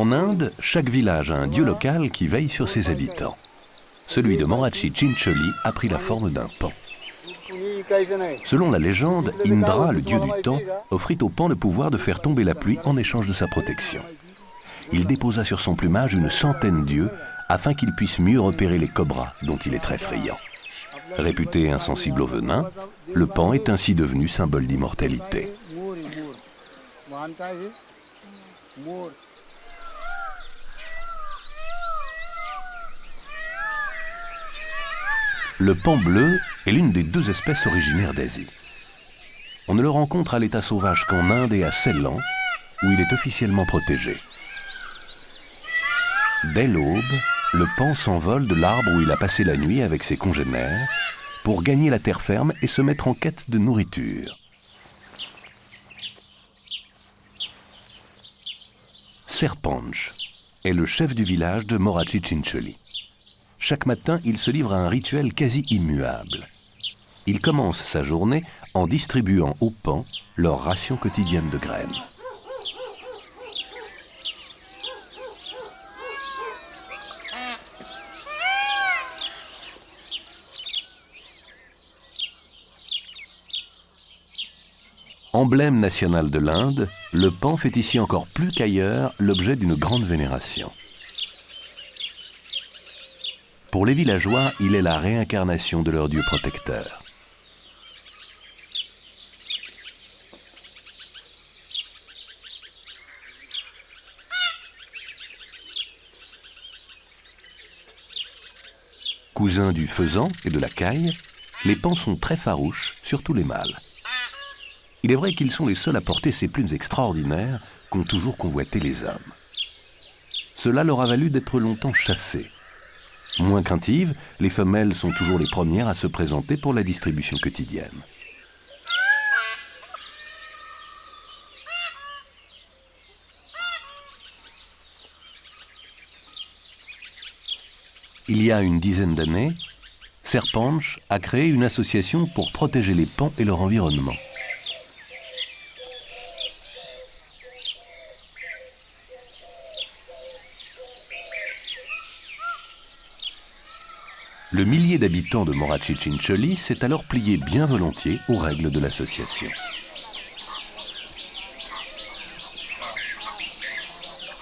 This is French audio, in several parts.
En Inde, chaque village a un dieu local qui veille sur ses habitants. Celui de Morachi Chincholi a pris la forme d'un pan. Selon la légende, Indra, le dieu du temps, offrit au pan le pouvoir de faire tomber la pluie en échange de sa protection. Il déposa sur son plumage une centaine d'yeux afin qu'il puisse mieux repérer les cobras dont il est très friand. Réputé insensible au venin, le pan est ainsi devenu symbole d'immortalité. Le pan bleu est l'une des 2 espèces originaires d'Asie. On ne le rencontre à l'état sauvage qu'en Inde et à Ceylan, où il est officiellement protégé. Dès l'aube, le pan s'envole de l'arbre où il a passé la nuit avec ses congénères pour gagner la terre ferme et se mettre en quête de nourriture. Serpanch est le chef du village de Morachi Chincholi. Chaque matin, il se livre à un rituel quasi immuable. Il commence sa journée en distribuant aux pans leur ration quotidienne de graines. Emblème national de l'Inde, le pan fait ici encore plus qu'ailleurs l'objet d'une grande vénération. Pour les villageois, il est la réincarnation de leur dieu protecteur. Cousins du faisan et de la caille, les pans sont très farouches, surtout les mâles. Il est vrai qu'ils sont les seuls à porter ces plumes extraordinaires qu'ont toujours convoité les hommes. Cela leur a valu d'être longtemps chassés. Moins craintives, les femelles sont toujours les premières à se présenter pour la distribution quotidienne. Il y a une dizaine d'années, Serpanch a créé une association pour protéger les pans et leur environnement. Le millier d'habitants de Morachi Chincholi s'est alors plié bien volontiers aux règles de l'association.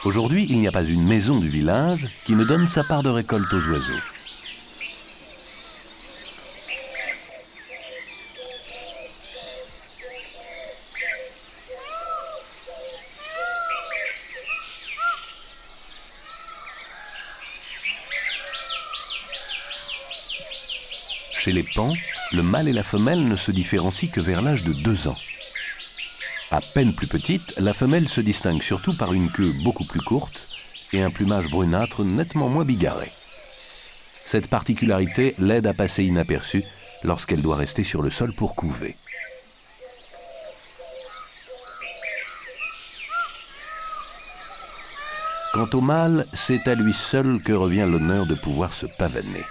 Aujourd'hui, il n'y a pas une maison du village qui ne donne sa part de récolte aux oiseaux. Chez les pans, le mâle et la femelle ne se différencient que vers l'âge de 2 ans. À peine plus petite, la femelle se distingue surtout par une queue beaucoup plus courte et un plumage brunâtre nettement moins bigarré. Cette particularité l'aide à passer inaperçue lorsqu'elle doit rester sur le sol pour couver. Quant au mâle, c'est à lui seul que revient l'honneur de pouvoir se pavaner.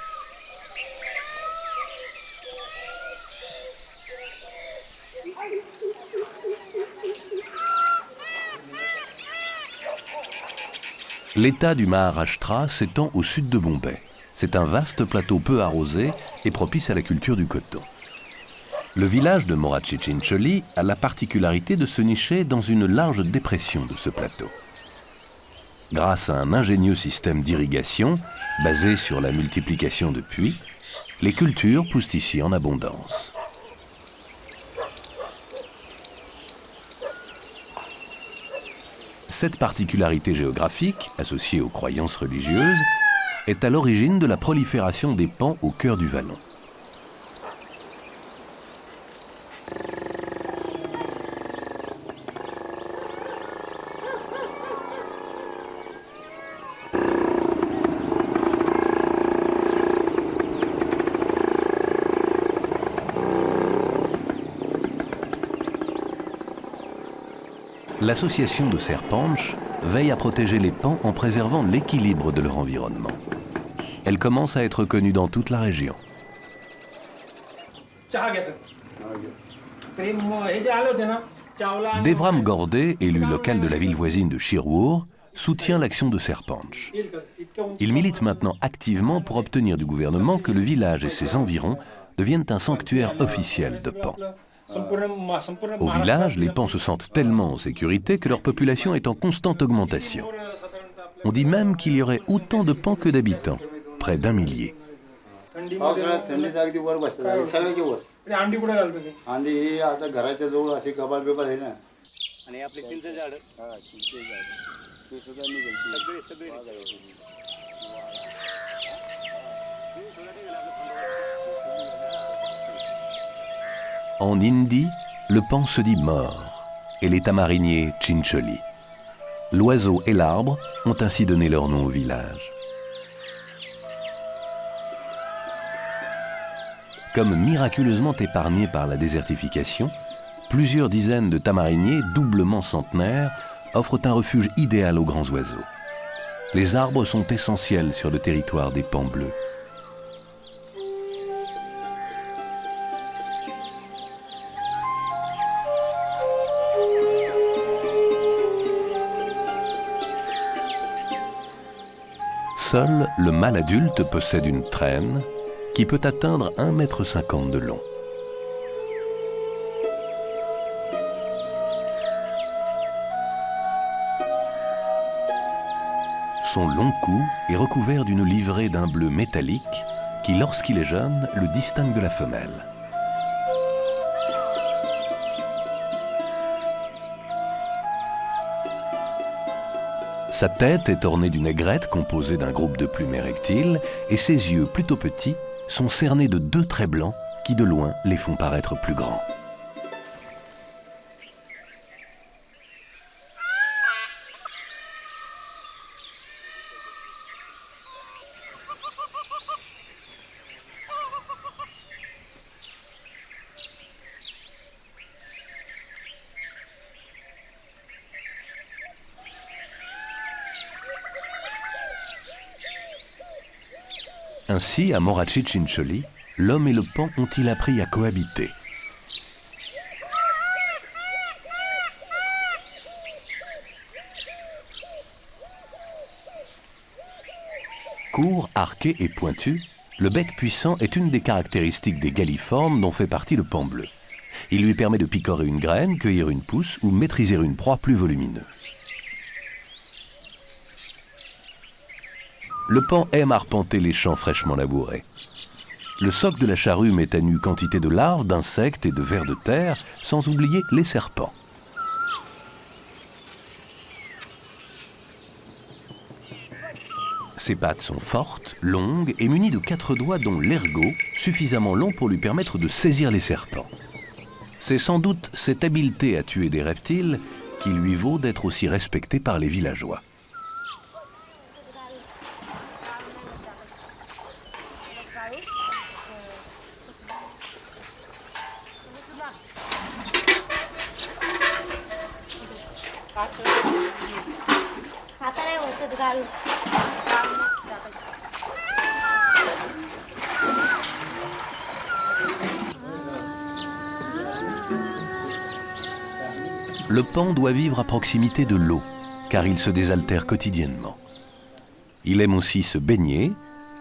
L'État du Maharashtra s'étend au sud de Bombay. C'est un vaste plateau peu arrosé et propice à la culture du coton. Le village de Morachi Chincholi a la particularité de se nicher dans une large dépression de ce plateau. Grâce à un ingénieux système d'irrigation basé sur la multiplication de puits, les cultures poussent ici en abondance. Cette particularité géographique, associée aux croyances religieuses, est à l'origine de la prolifération des pans au cœur du vallon. L'association de Serpanch veille à protéger les pans en préservant l'équilibre de leur environnement. Elle commence à être connue dans toute la région. Devram Gorde, élu local de la ville voisine de Shirur, soutient l'action de Serpanch. Il milite maintenant activement pour obtenir du gouvernement que le village et ses environs deviennent un sanctuaire officiel de Pan. Au village, les Pans se sentent tellement en sécurité que leur population est en constante augmentation. On dit même qu'il y aurait autant de Pans que d'habitants, près d'1 millier. En hindi, le pan se dit mort et les tamariniers Chincholi. L'oiseau et l'arbre ont ainsi donné leur nom au village. Comme miraculeusement épargnés par la désertification, plusieurs dizaines de tamariniers doublement centenaires offrent un refuge idéal aux grands oiseaux. Les arbres sont essentiels sur le territoire des pans bleus. Seul le mâle adulte possède une traîne qui peut atteindre 1,50 m de long. Son long cou est recouvert d'une livrée d'un bleu métallique qui, lorsqu'il est jeune, le distingue de la femelle. Sa tête est ornée d'une aigrette composée d'un groupe de plumes érectiles et ses yeux, plutôt petits, sont cernés de 2 traits blancs qui, de loin, les font paraître plus grands. Ainsi, à Morachi Chincholi, l'homme et le pan ont-ils appris à cohabiter. Court, arqué et pointu, le bec puissant est une des caractéristiques des galliformes dont fait partie le pan bleu. Il lui permet de picorer une graine, cueillir une pousse ou maîtriser une proie plus volumineuse. Le pan aime arpenter les champs fraîchement labourés. Le soc de la charrue met à nu quantité de larves, d'insectes et de vers de terre, sans oublier les serpents. Ses pattes sont fortes, longues et munies de 4 doigts dont l'ergot, suffisamment long pour lui permettre de saisir les serpents. C'est sans doute cette habileté à tuer des reptiles qui lui vaut d'être aussi respecté par les villageois. Le pan doit vivre à proximité de l'eau, car il se désaltère quotidiennement. Il aime aussi se baigner,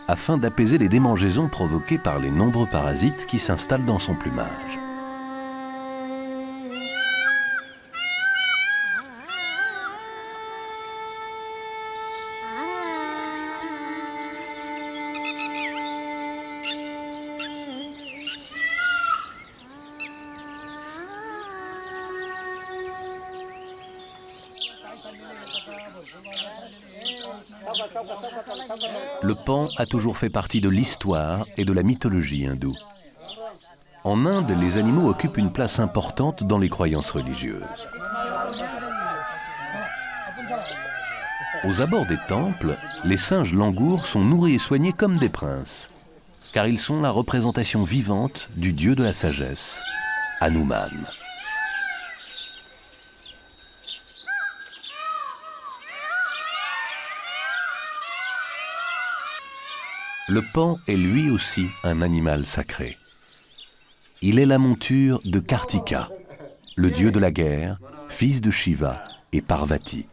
afin d'apaiser les démangeaisons provoquées par les nombreux parasites qui s'installent dans son plumage. Le pan a toujours fait partie de l'histoire et de la mythologie hindoue. En Inde, les animaux occupent une place importante dans les croyances religieuses. Aux abords des temples, les singes langours sont nourris et soignés comme des princes, car ils sont la représentation vivante du dieu de la sagesse, Hanuman. Le pan est lui aussi un animal sacré. Il est la monture de Kartika, le dieu de la guerre, fils de Shiva et Parvati.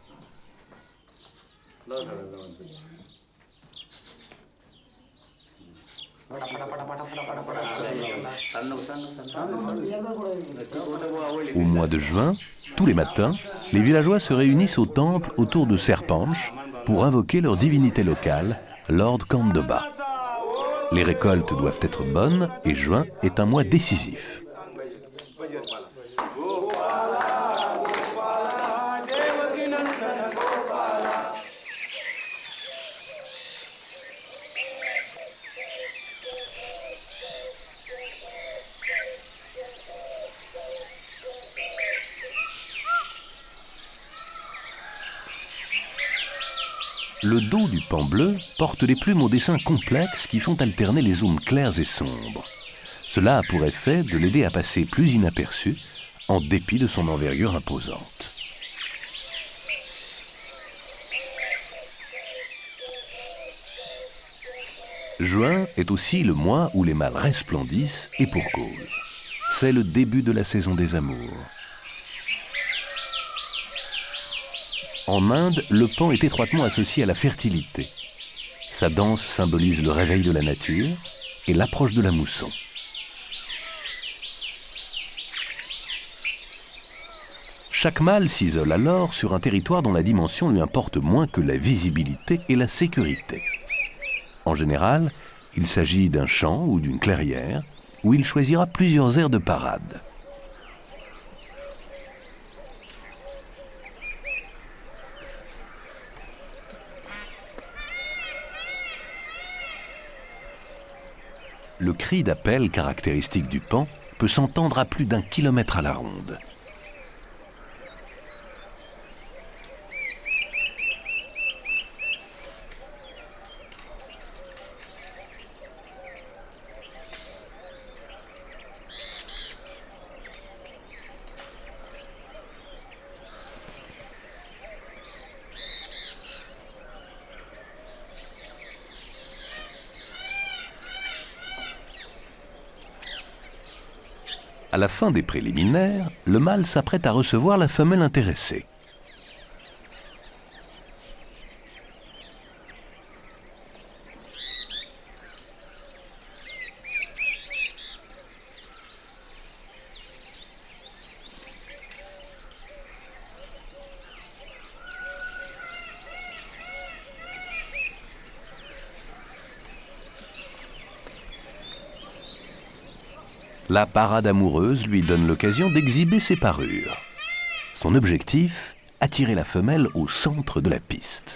Au mois de juin, tous les matins, les villageois se réunissent au temple autour de Serpanche pour invoquer leur divinité locale, Lord Kandoba. Les récoltes doivent être bonnes et juin est un mois décisif. Le dos du paon bleu porte des plumes aux dessins complexes qui font alterner les zones clairs et sombres. Cela a pour effet de l'aider à passer plus inaperçu, en dépit de son envergure imposante. Juin est aussi le mois où les mâles resplendissent, et pour cause. C'est le début de la saison des amours. En Inde, le paon est étroitement associé à la fertilité. Sa danse symbolise le réveil de la nature et l'approche de la mousson. Chaque mâle s'isole alors sur un territoire dont la dimension lui importe moins que la visibilité et la sécurité. En général, il s'agit d'un champ ou d'une clairière où il choisira plusieurs aires de parade. Le cri d'appel caractéristique du paon peut s'entendre à plus d'1 kilomètre à la ronde. À la fin des préliminaires, le mâle s'apprête à recevoir la femelle intéressée. La parade amoureuse lui donne l'occasion d'exhiber ses parures. Son objectif, attirer la femelle au centre de la piste.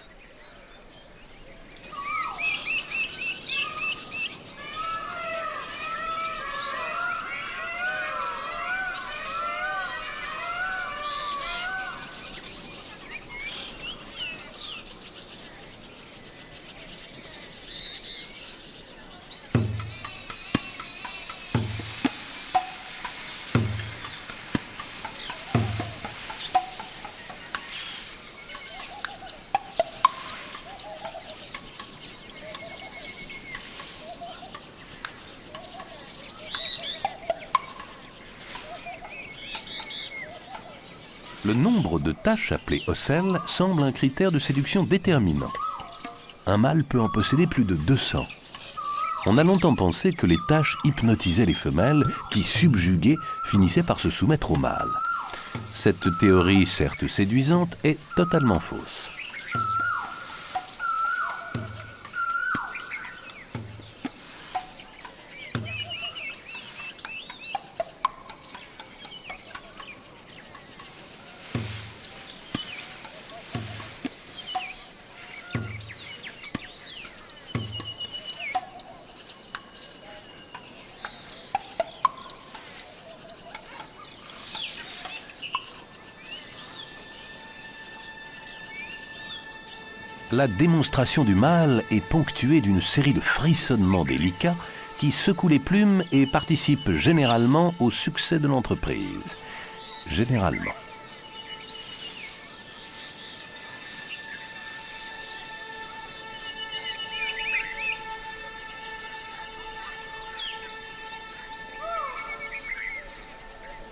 Le nombre de taches appelées ocelles semble un critère de séduction déterminant. Un mâle peut en posséder plus de 200. On a longtemps pensé que les taches hypnotisaient les femelles qui, subjuguées, finissaient par se soumettre au mâle. Cette théorie, certes séduisante, est totalement fausse. La démonstration du mâle est ponctuée d'une série de frissonnements délicats qui secouent les plumes et participent généralement au succès de l'entreprise. Généralement.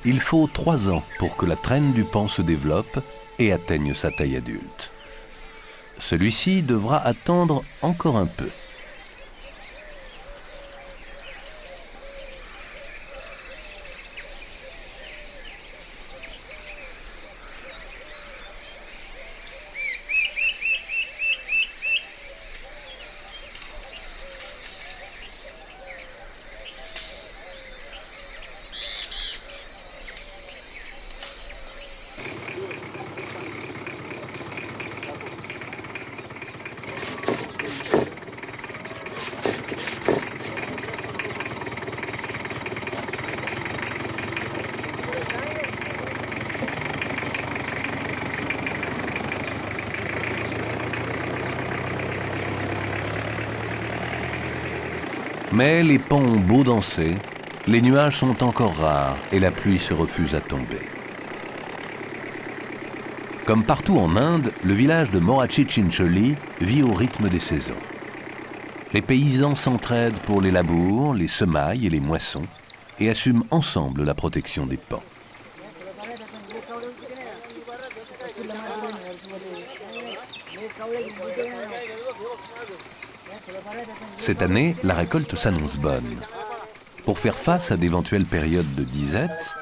Il faut 3 ans pour que la traîne du paon se développe et atteigne sa taille adulte. Celui-ci devra attendre encore un peu. Mais les pans ont beau danser, les nuages sont encore rares et la pluie se refuse à tomber. Comme partout en Inde, le village de Morachi Chincholi vit au rythme des saisons. Les paysans s'entraident pour les labours, les semailles et les moissons et assument ensemble la protection des pans. Cette année, la récolte s'annonce bonne. Pour faire face à d'éventuelles périodes de disette,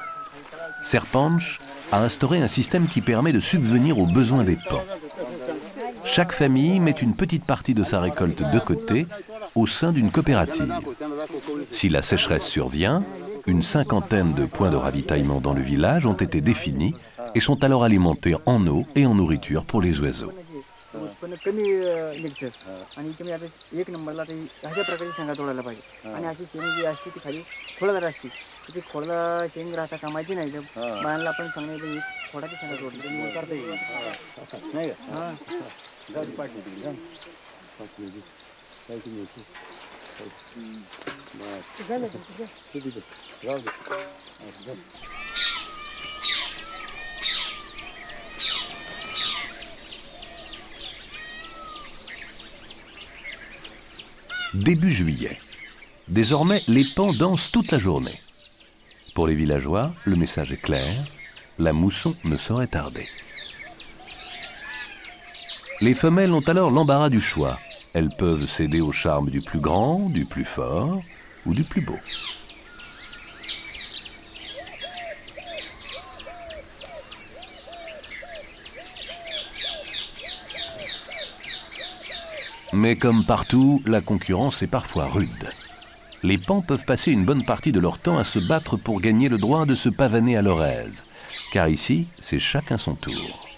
Sarpanch a instauré un système qui permet de subvenir aux besoins des pans. Chaque famille met une petite partie de sa récolte de côté au sein d'une coopérative. Si la sécheresse survient, une cinquantaine de points de ravitaillement dans le village ont été définis et sont alors alimentés en eau et en nourriture pour les oiseaux. Début juillet. Désormais, les pans dansent toute la journée. Pour les villageois, le message est clair, la mousson ne saurait tarder. Les femelles ont alors l'embarras du choix. Elles peuvent céder au charme du plus grand, du plus fort ou du plus beau. Mais comme partout, la concurrence est parfois rude. Les pans peuvent passer une bonne partie de leur temps à se battre pour gagner le droit de se pavaner à leur aise. Car ici, c'est chacun son tour.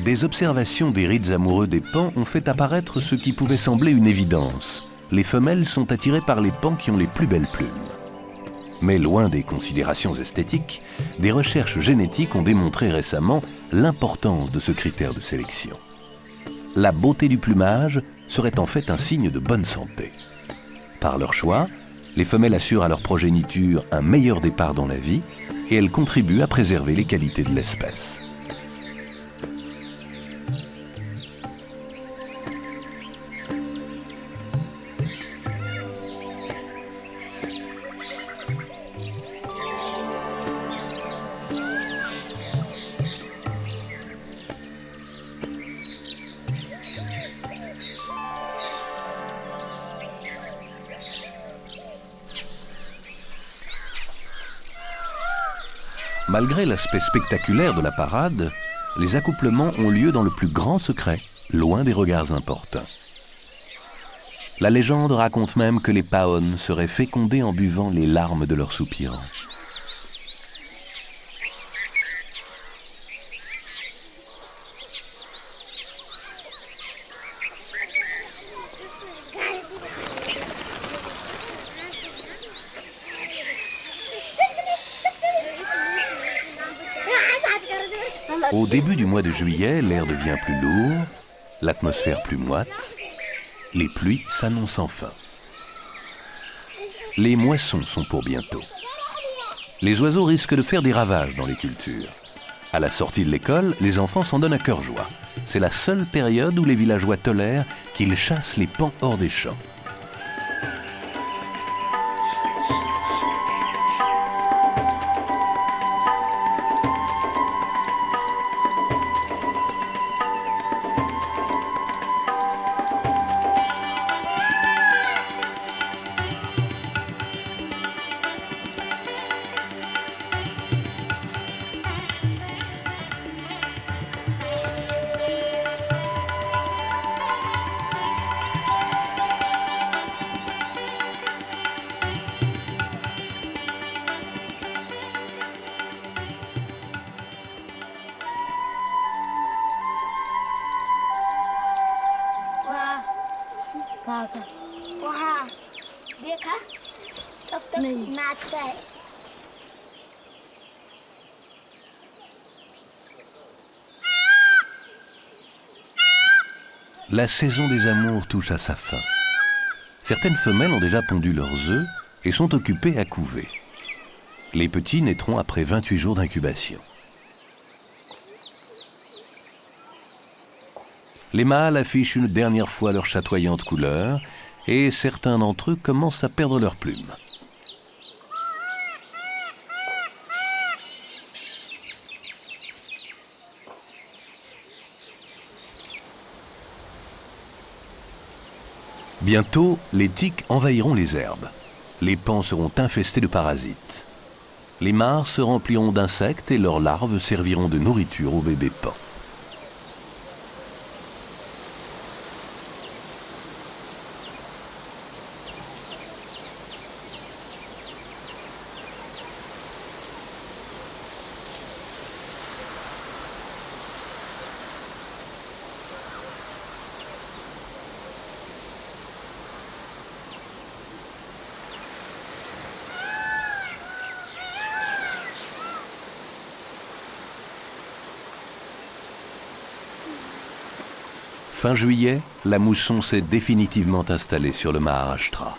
Des observations des rites amoureux des pans ont fait apparaître ce qui pouvait sembler une évidence. Les femelles sont attirées par les pans qui ont les plus belles plumes. Mais loin des considérations esthétiques, des recherches génétiques ont démontré récemment l'importance de ce critère de sélection. La beauté du plumage serait en fait un signe de bonne santé. Par leur choix, les femelles assurent à leur progéniture un meilleur départ dans la vie et elles contribuent à préserver les qualités de l'espèce. Malgré l'aspect spectaculaire de la parade, les accouplements ont lieu dans le plus grand secret, loin des regards importuns. La légende raconte même que les paons seraient fécondés en buvant les larmes de leurs soupirants. Au début du mois de juillet, l'air devient plus lourd, l'atmosphère plus moite, les pluies s'annoncent enfin. Les moissons sont pour bientôt. Les oiseaux risquent de faire des ravages dans les cultures. À la sortie de l'école, les enfants s'en donnent à cœur joie. C'est la seule période où les villageois tolèrent qu'ils chassent les paons hors des champs. वहाँ देखा तब तक नाचता है। La saison des amours touche à sa fin. Certaines femelles ont déjà pondu leurs œufs et sont occupées à couver. Les petits naîtront après 28 jours d'incubation. Les mâles affichent une dernière fois leur chatoyante couleur et certains d'entre eux commencent à perdre leurs plumes. Bientôt, les tiques envahiront les herbes. Les paons seront infestés de parasites. Les mares se rempliront d'insectes et leurs larves serviront de nourriture aux bébés paons. Fin juillet, la mousson s'est définitivement installée sur le Maharashtra.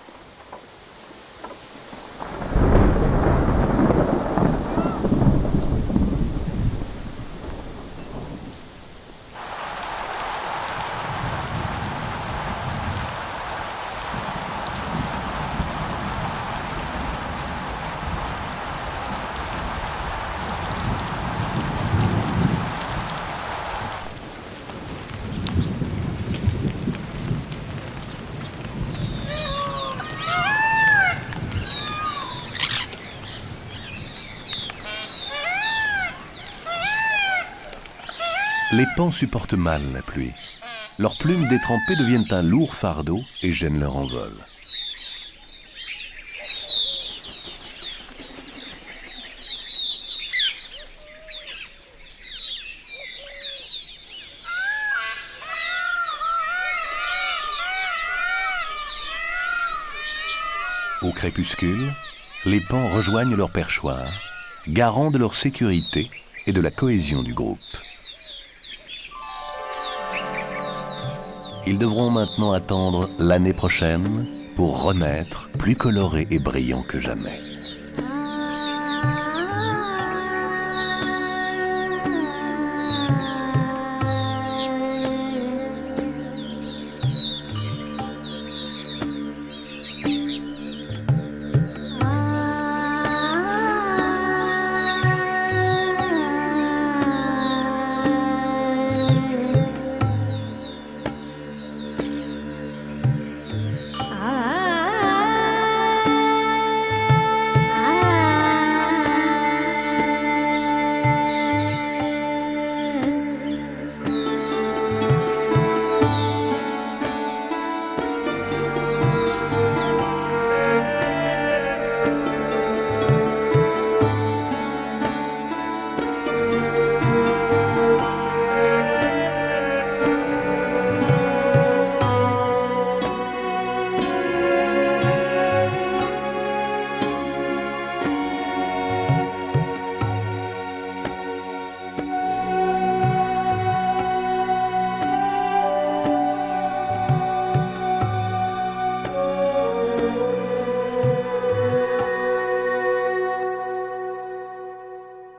Les paons supportent mal la pluie. Leurs plumes détrempées deviennent un lourd fardeau et gênent leur envol. Au crépuscule, les paons rejoignent leur perchoir, garants de leur sécurité et de la cohésion du groupe. Ils devront maintenant attendre l'année prochaine pour renaître plus colorés et brillants que jamais.